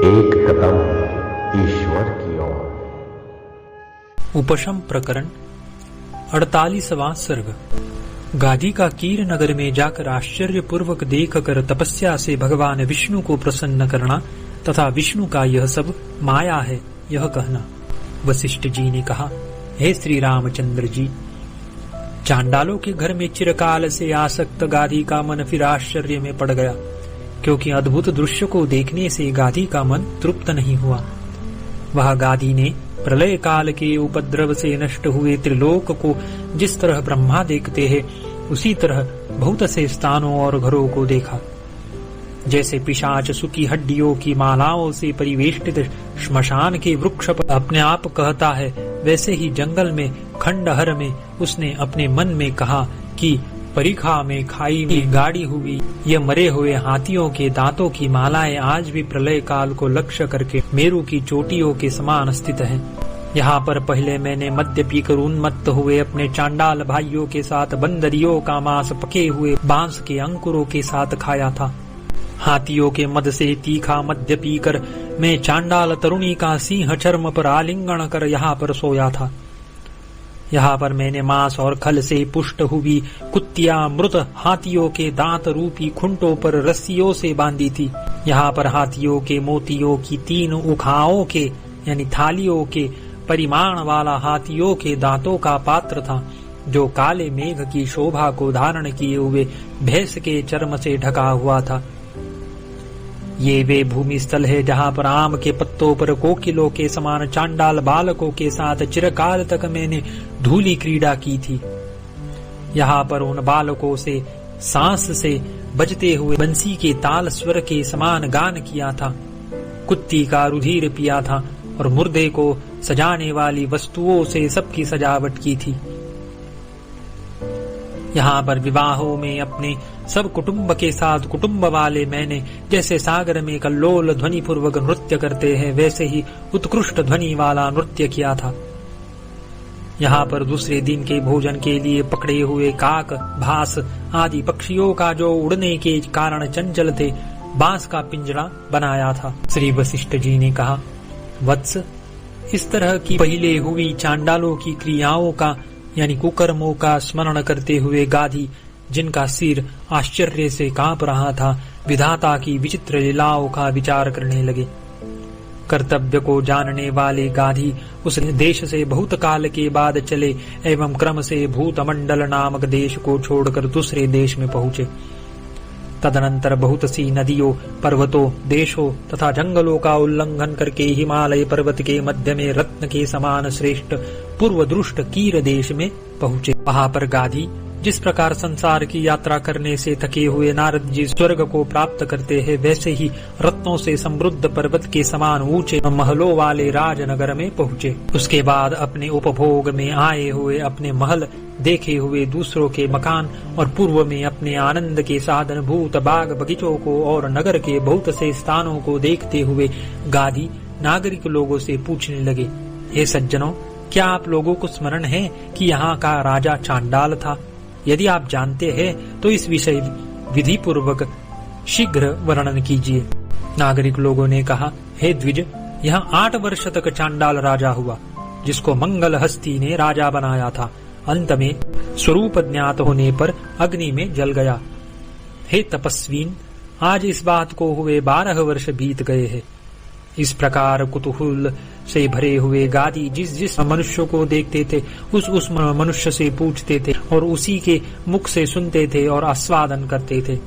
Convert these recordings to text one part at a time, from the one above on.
एक कदम ईश्वर की ओर। उपशम प्रकरण 48वां सर्ग। गादी का कीर नगर में जाकर आश्चर्य पूर्वक देख कर तपस्या से भगवान विष्णु को प्रसन्न करना तथा विष्णु का यह सब माया है यह कहना। वशिष्ठ जी ने कहा, हे श्री रामचंद्र जी, चांडालों के घर में चिरकाल से आसक्त गादी का मन फिर आश्चर्य में पड़ गया, क्योंकि अद्भुत दृश्य को देखने से गादी का मन तृप्त नहीं हुआ। वह गादी ने प्रलय काल के उपद्रव से नष्ट हुए त्रिलोक को जिस तरह ब्रह्मा देखते हैं, उसी तरह बहुत से स्थानों और घरों को देखा। जैसे पिशाच सूखी हड्डियों की मालाओं से परिवेष्टित श्मशान के वृक्ष पर अपने आप कहता है, वैसे ही जंगल में खंडहर में उसने अपने मन में कहा कि परीखा में खाई में गाड़ी हुई ये मरे हुए हाथियों के दांतों की मालाएं आज भी प्रलय काल को लक्ष्य करके मेरु की चोटियों के समान स्थित हैं। यहाँ पर पहले मैंने मद्य पीकर उन्मत्त हुए अपने चांडाल भाइयों के साथ बंदरियों का मांस पके हुए बांस के अंकुरों के साथ खाया था। हाथियों के मद से तीखा मद्य पीकर मैं चांडाल तरुणी का सिंह चर्म पर आलिंगन कर यहाँ पर सोया था। यहाँ पर मैंने मांस और खल से पुष्ट हुई कुत्तियां मृत हाथियों के दांत रूपी खुंटों पर रस्सियों से बांधी थी। यहाँ पर हाथियों के मोतियों की 3 उखाओं के यानी थालियों के परिमाण वाला हाथियों के दांतों का पात्र था, जो काले मेघ की शोभा को धारण किए हुए भैंस के चर्म से ढका हुआ था। ये वे भूमि स्थल है जहाँ पर आम के पत्तों पर कोकिलों के समान चांडाल बालकों के साथ चिरकाल तक मैंने धूली क्रीड़ा की थी। यहाँ पर उन बालकों से सांस से बजते हुए बंसी के ताल स्वर के समान गान किया था, कुत्ती का रुधिर पिया था और मुर्दे को सजाने वाली वस्तुओं से सबकी सजावट की थी। यहाँ पर विवाहों में अपने सब कुटुंब के साथ कुटुंब वाले मैंने जैसे सागर में कल्लोल ध्वनि पूर्वक नृत्य करते हैं, वैसे ही उत्कृष्ट ध्वनि वाला नृत्य किया था। यहाँ पर दूसरे दिन के भोजन के लिए पकड़े हुए काक, भास आदि पक्षियों का जो उड़ने के कारण चंचल थे, बांस का पिंजरा बनाया था। श्री वशिष्ठ जी ने कहा, वत्स, इस तरह की पहले हुई चांडालों की क्रियाओं का यानी कुकर्मों का स्मरण करते हुए गादी, जिनका सिर आश्चर्य से कांप रहा था, विधाता की विचित्र लीलाओं का विचार करने लगे। कर्तव्य को जानने वाले गाधी उस देश से बहुत काल के बाद चले एवं क्रम से भूतमंडल नामक देश को छोड़कर दूसरे देश में पहुंचे। तदनंतर बहुत सी नदियों, पर्वतों, देशों तथा जंगलों का उल्लंघन करके हिमालय पर्वत के मध्य में रत्न के समान श्रेष्ठ पूर्व दृष्ट कीर देश में पहुंचे। वहां पर गाधी जिस प्रकार संसार की यात्रा करने से थके हुए नारद जी स्वर्ग को प्राप्त करते हैं, वैसे ही रत्नों से समृद्ध पर्वत के समान ऊंचे महलों वाले राजनगर में पहुंचे। उसके बाद अपने उपभोग में आए हुए अपने महल, देखे हुए दूसरों के मकान और पूर्व में अपने आनंद के साधन भूत बाग बगीचों को और नगर के बहुत से स्थानों को देखते हुए गाधी नागरिक लोगों से पूछने लगे, हे सज्जनों, क्या आप लोगों को स्मरण है कि यहाँ का राजा चांडाल था? यदि आप जानते हैं तो इस विषय विधि पूर्वक शीघ्र वर्णन कीजिए। नागरिक लोगों ने कहा, हे द्विज, यहाँ 8 वर्ष तक चांडाल राजा हुआ, जिसको मंगल हस्ती ने राजा बनाया था। अंत में स्वरूप ज्ञात होने पर अग्नि में जल गया। हे तपस्वीन, आज इस बात को हुए 12 वर्ष बीत गए हैं। इस प्रकार कुतूहल से भरे हुए गादी जिस मनुष्य को देखते थे उस मनुष्य से पूछते थे और उसी के मुख से सुनते थे और आस्वादन करते थे।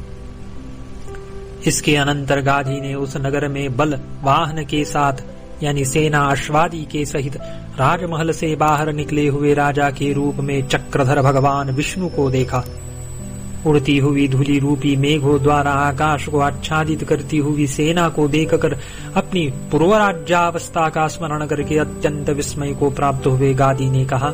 इसके अनंतर गाधी ने उस नगर में बल वाहन के साथ यानी सेना अश्वादी के सहित राजमहल से बाहर निकले हुए राजा के रूप में चक्रधर भगवान विष्णु को देखा। उड़ती हुई धूलि रूपी मेघों द्वारा आकाश को आच्छादित करती हुई सेना को देखकर अपनी पूर्व राज्यावस्था का स्मरण करके अत्यंत विस्मय को प्राप्त हुए गादी ने कहा,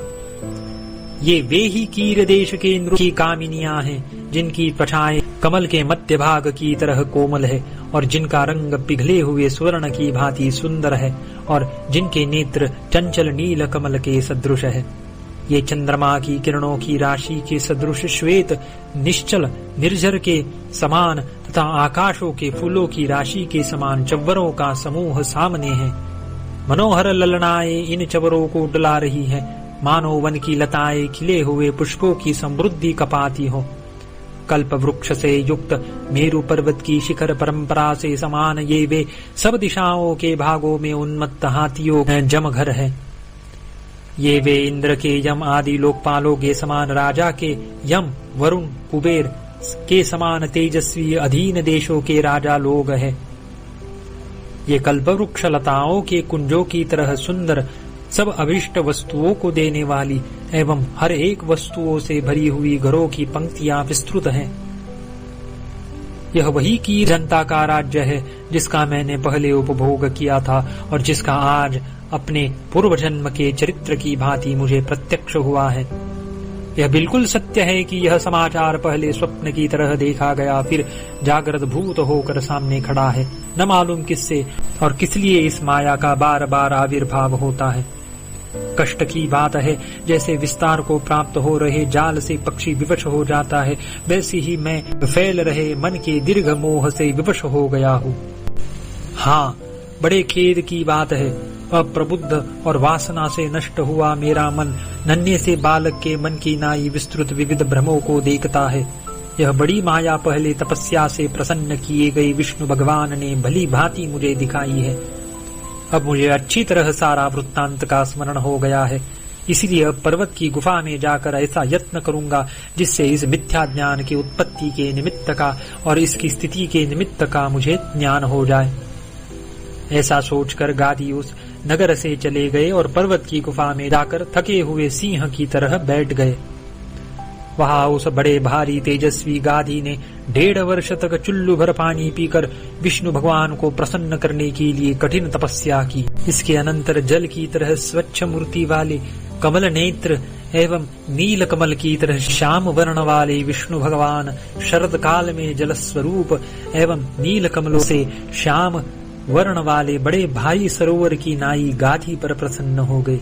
ये वे ही कीर देश के इंद्र की कामिनियां हैं, जिनकी त्वचाएं कमल के मध्य भाग की तरह कोमल है और जिनका रंग पिघले हुए स्वर्ण की भांति सुंदर है और जिनके नेत्र चंचल नील कमल के सदृश है। ये चंद्रमा की किरणों की राशि के सदृश श्वेत, निश्चल, निर्झर के समान तथा आकाशों के फूलों की राशि के समान चव्वरों का समूह सामने है। मनोहर ललनाएं इन चव्वरों को डुला रही है, मानो वन की लताएं खिले हुए पुष्पों की समृद्धि कपाती हो। कल्प वृक्ष से युक्त मेरु पर्वत की शिखर परंपरा से समान ये वे सब दिशाओं के भागों में उन्मत्त हाथियों जमघर है। ये वे इंद्र के यम आदि लोकपालों के समान, राजा के यम, वरुण, कुबेर के समान तेजस्वी अधीन देशों के राजा लोग है। ये कल्पवृक्ष लताओं के कुंजों की तरह सुंदर, सब अभिष्ट वस्तुओं को देने वाली एवं हर एक वस्तुओं से भरी हुई घरों की पंक्तियां विस्तृत हैं। यह वही की जनता का राज्य है जिसका मैंने पहले उपभोग किया था और जिसका आज अपने पूर्व जन्म के चरित्र की भांति मुझे प्रत्यक्ष हुआ है। यह बिल्कुल सत्य है कि यह समाचार पहले स्वप्न की तरह देखा गया, फिर जागृत भूत होकर सामने खड़ा है। न मालूम किससे और किस लिए इस माया का बार बार आविर्भाव होता है। कष्ट की बात है, जैसे विस्तार को प्राप्त हो रहे जाल से पक्षी विवश हो जाता है, वैसे ही मैं फैल रहे मन के दीर्घ मोह से विवश हो गया हूँ। हाँ, बड़े खेद की बात है, अप्रबुद्ध और वासना से नष्ट हुआ मेरा मन नन्हे से बालक के मन की नाई विस्तृत विविध भ्रमों को देखता है। यह बड़ी माया पहले तपस्या से प्रसन्न किए गए विष्णु भगवान ने भली भांति मुझे दिखाई है। अब मुझे अच्छी तरह सारा वृत्तांत का स्मरण हो गया है, इसलिए अब पर्वत की गुफा में जाकर ऐसा यत्न करूंगा जिससे इस मिथ्या ज्ञान की उत्पत्ति के निमित्त का और इसकी स्थिति के निमित्त का मुझे ज्ञान हो जाए। ऐसा सोचकर गादी उस नगर से चले गए और पर्वत की गुफा में जाकर थके हुए सिंह की तरह बैठ गए। वहां उस बड़े भारी तेजस्वी गाधी ने 1.5 वर्ष तक चुल्लू भर पानी पीकर विष्णु भगवान को प्रसन्न करने के लिए कठिन तपस्या की। इसके अनंतर जल की तरह स्वच्छ मूर्ति वाले, कमल नेत्र एवं नील कमल की तरह श्याम वर्ण वाले विष्णु भगवान शरद काल में जल स्वरूप एवं नील कमलों से श्याम वर्ण वाले बड़े भारी सरोवर की नाई गाधी पर प्रसन्न हो गए।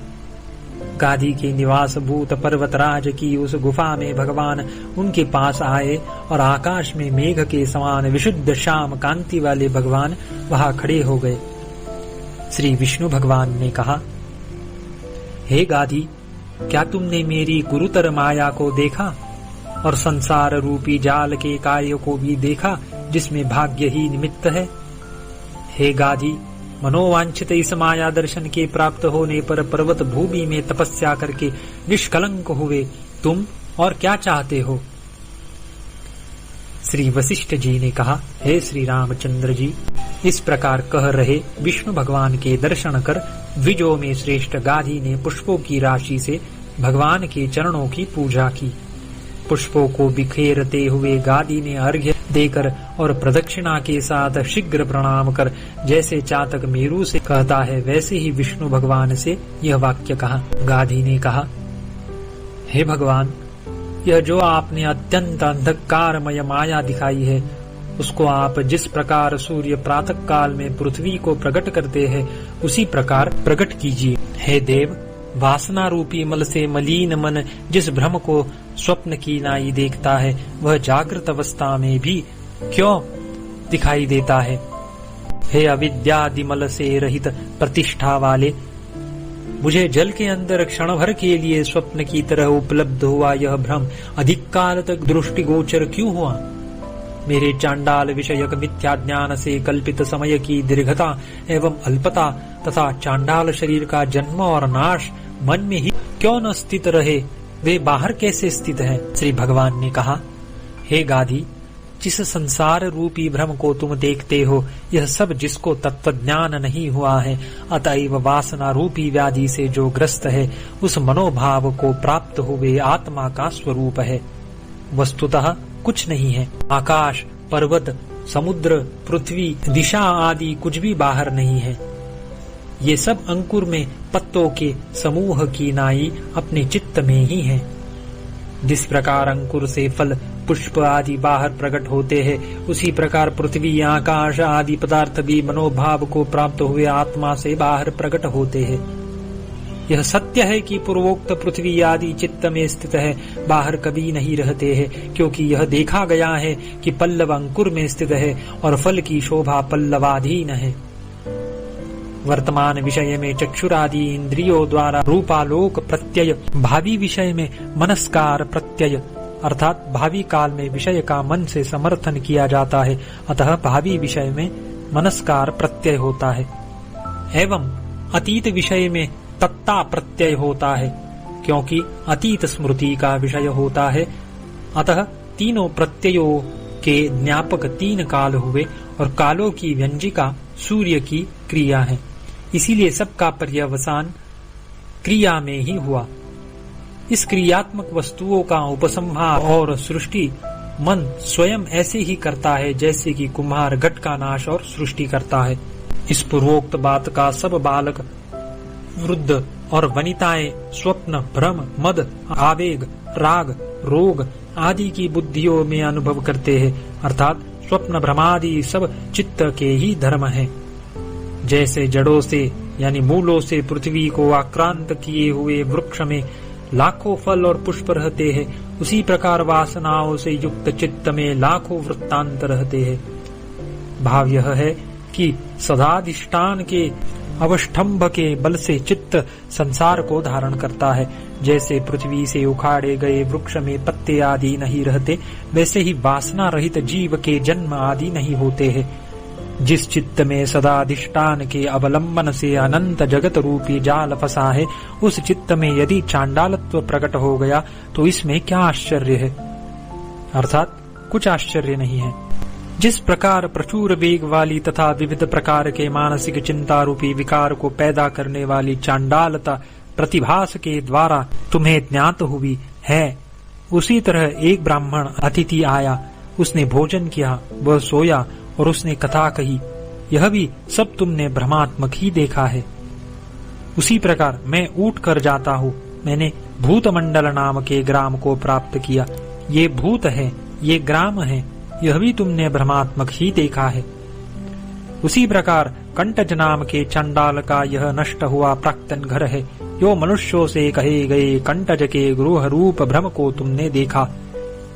गाधी के निवास भूत पर्वतराज की उस गुफा में भगवान उनके पास आए और आकाश में मेघ के समान विशुद्ध श्याम कांति वाले भगवान वहां खड़े हो गए। श्री विष्णु भगवान ने कहा, हे गाधी, क्या तुमने मेरी गुरुतर माया को देखा और संसार रूपी जाल के कार्य को भी देखा जिसमें भाग्य ही निमित्त है? हे गाधी, मनोवांछित इस माया दर्शन के प्राप्त होने पर पर्वत भूमि में तपस्या करके निष्कलंक हुए तुम और क्या चाहते हो? श्री वशिष्ठ जी ने कहा, हे श्री रामचंद्र जी, इस प्रकार कह रहे विष्णु भगवान के दर्शन कर द्विजों में श्रेष्ठ गाधी ने पुष्पों की राशि से भगवान के चरणों की पूजा की। पुष्पों को बिखेरते हुए गादी ने अर्घ्य देकर और प्रदक्षिणा के साथ शीघ्र प्रणाम कर जैसे चातक मेरू से कहता है वैसे ही विष्णु भगवान से यह वाक्य कहा। गादी ने कहा, हे भगवान, यह जो आपने अत्यंत अंधकारमय माया दिखाई है उसको आप जिस प्रकार सूर्य प्रातः काल में पृथ्वी को प्रकट करते हैं उसी प्रकार प्रकट कीजिए। हे देव, वासना रूपी मल से मलिन मन जिस भ्रम को स्वप्न की नाई देखता है वह जागृत अवस्था में भी क्यों दिखाई देता है? हे अविद्यादिमल से रहित प्रतिष्ठा वाले, मुझे जल के अंदर क्षण भर के लिए स्वप्न की तरह उपलब्ध हुआ यह भ्रम अधिक काल तक दृष्टिगोचर क्यों हुआ? मेरे चांडाल विषयक मिथ्या ज्ञान से कल्पित समय की दीर्घता एवं अल्पता तथा चांडाल शरीर का जन्म और नाश मन में ही क्यों न स्थित रहे, वे बाहर कैसे स्थित है? श्री भगवान ने कहा, हे गाधी, जिस संसार रूपी भ्रम को तुम देखते हो यह सब जिसको तत्व ज्ञान नहीं हुआ है, अतएव वासना रूपी व्याधि से जो ग्रस्त है उस मनोभाव को प्राप्त हुए आत्मा का स्वरूप है। वस्तुतः कुछ नहीं है। आकाश, पर्वत, समुद्र, पृथ्वी, दिशा आदि कुछ भी बाहर नहीं है। ये सब अंकुर में पत्तों के समूह की नाई अपने चित्त में ही है। जिस प्रकार अंकुर से फल, पुष्प आदि बाहर प्रकट होते हैं उसी प्रकार पृथ्वी, आकाश आदि पदार्थ भी मनोभाव को प्राप्त हुए आत्मा से बाहर प्रकट होते हैं। यह सत्य है कि पूर्वोक्त पृथ्वी आदि चित्त में स्थित है, बाहर कभी नहीं रहते हैं, क्योंकि यह देखा गया है कि पल्लव अंकुर में स्थित है और फल की शोभा पल्लवाधीन है। वर्तमान विषय में चक्षुरादि इंद्रियों द्वारा रूपालोक प्रत्यय, भावी विषय में मनस्कार प्रत्यय अर्थात भावी काल में विषय का मन से समर्थन किया जाता है, अतः भावी विषय में मनस्कार प्रत्यय होता है। एवं अतीत विषय में तत्ता प्रत्यय होता है, क्योंकि अतीत स्मृति का विषय होता है, अतः तीनों प्रत्ययों के ज्ञापक तीन काल हुए और कालों की व्यंजिका सूर्य की क्रिया है, इसीलिए सबका पर्यवसान क्रिया में ही हुआ। इस क्रियात्मक वस्तुओं का उपसंहार और सृष्टि मन स्वयं ऐसे ही करता है जैसे कि कुम्हार घट का नाश और सृष्टि करता है। इस पूर्वोक्त बात का सब बालक, वृद्ध और वनिताएं स्वप्न, भ्रम, मद, आवेग, राग, रोग आदि की बुद्धियों में अनुभव करते हैं, अर्थात स्वप्न भ्रमादि सब चित्त के ही धर्म है। जैसे जड़ों से यानी मूलों से पृथ्वी को आक्रांत किए हुए वृक्ष में लाखों फल और पुष्प रहते हैं, उसी प्रकार वासनाओं से युक्त चित्त में लाखों वृत्तांत रहते हैं। भाव यह है कि सदाधिष्ठान के अवष्टम्भ के बल से चित्त संसार को धारण करता है। जैसे पृथ्वी से उखाड़े गए वृक्ष में पत्ते आदि नहीं रहते, वैसे ही वासना रहित जीव के जन्म आदि नहीं होते हैं। जिस चित्त में सदाधिष्ठान के अवलंबन से अनंत जगत रूपी जाल फंसा है, उस चित्त में यदि चांडालत्व प्रकट हो गया तो इसमें क्या आश्चर्य है, अर्थात कुछ आश्चर्य नहीं है। जिस प्रकार प्रचुर वेग वाली तथा विविध प्रकार के मानसिक चिंता रूपी विकार को पैदा करने वाली चांडालता प्रतिभास के द्वारा तुम्हें ज्ञात हुई है, उसी तरह एक ब्राह्मण अतिथि आया, उसने भोजन किया, वह सोया और उसने कथा कही, यह भी सब तुमने भ्रमात्मक ही देखा है। उसी प्रकार मैं उठ कर जाता हूँ, मैंने भूतमंडल नाम के ग्राम को प्राप्त किया, ये भूत है, ये ग्राम है, यह भी तुमने भ्रमात्मक ही देखा है। उसी प्रकार कंटज नाम के चंडाल का यह नष्ट हुआ प्राक्तन घर है, यो मनुष्यों से कहे गए कंटज के गृह रूप भ्रम को तुमने देखा।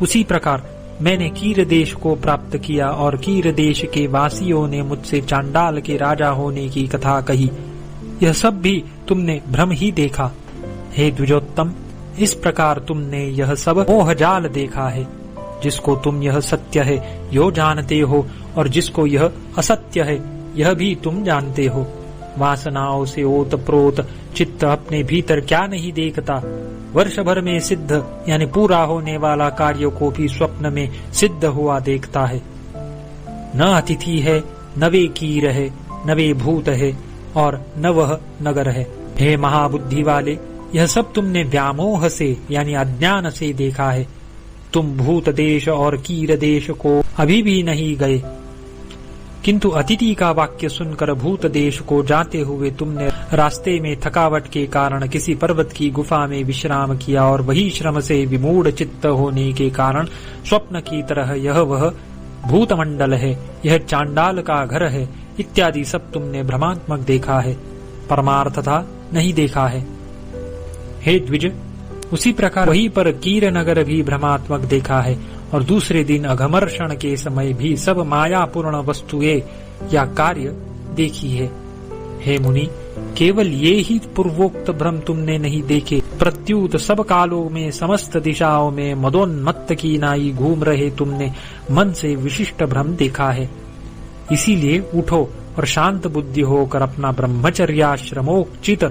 उसी प्रकार मैंने कीर देश को प्राप्त किया और कीर देश के वासियों ने मुझसे चांडाल के राजा होने की कथा कही, यह सब भी तुमने भ्रम ही देखा। हे द्विजोत्तम, इस प्रकार तुमने यह सब मोहजाल देखा है। जिसको तुम यह सत्य है यो जानते हो और जिसको यह असत्य है यह भी तुम जानते हो। वासनाओं से ओत प्रोत चित्त अपने भीतर क्या नहीं देखता, वर्ष भर में सिद्ध यानी पूरा होने वाला कार्य को भी स्वप्न में सिद्ध हुआ देखता है। न अतिथि है, न वे कीर है, न वे भूत है और न वह नगर है। हे महाबुद्धि वाले, यह सब तुमने व्यामोह से यानी अज्ञान से देखा है। तुम भूत देश और कीर देश को अभी भी नहीं गए, किंतु अतिथि का वाक्य सुनकर भूत देश को जाते हुए तुमने रास्ते में थकावट के कारण किसी पर्वत की गुफा में विश्राम किया और वही श्रम से विमूढ़ चित्त होने के कारण स्वप्न की तरह यह वह भूतमंडल है, यह चांडाल का घर है इत्यादि सब तुमने भ्रमात्मक देखा है, परमार्थतः नहीं देखा है। हे द्विज, उसी प्रकार वहीं पर कीर नगर भी भ्रमात्मक देखा है और दूसरे दिन अघमर्षण के समय भी सब मायापूर्ण वस्तुएं या कार्य देखी है। हे मुनि, केवल ये ही पूर्वोक्त भ्रम तुमने नहीं देखे, प्रत्युत सब कालों में समस्त दिशाओं में मदोन्मत्त की नाई घूम रहे तुमने मन से विशिष्ट भ्रम देखा है। इसीलिए उठो और शांत बुद्धि होकर अपना ब्रह्मचर्याश्रमोचित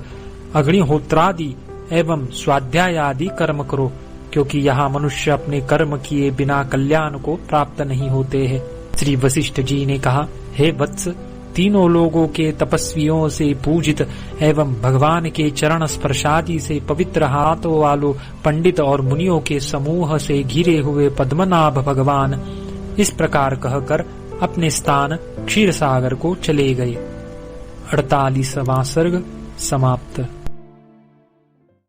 अग्निहोत्रादि एवं स्वाध्याय आदि कर्म करो, क्योंकि यहाँ मनुष्य अपने कर्म किए बिना कल्याण को प्राप्त नहीं होते हैं। श्री वशिष्ठ जी ने कहा, हे वत्स, तीनों लोगों के तपस्वियों से पूजित एवं भगवान के चरण स्पर्शादि से पवित्र हाथों वालों पंडित और मुनियों के समूह से घिरे हुए पद्मनाभ भगवान इस प्रकार कहकर अपने स्थान क्षीरसागर को चले गए। 48वां सर्ग समाप्त।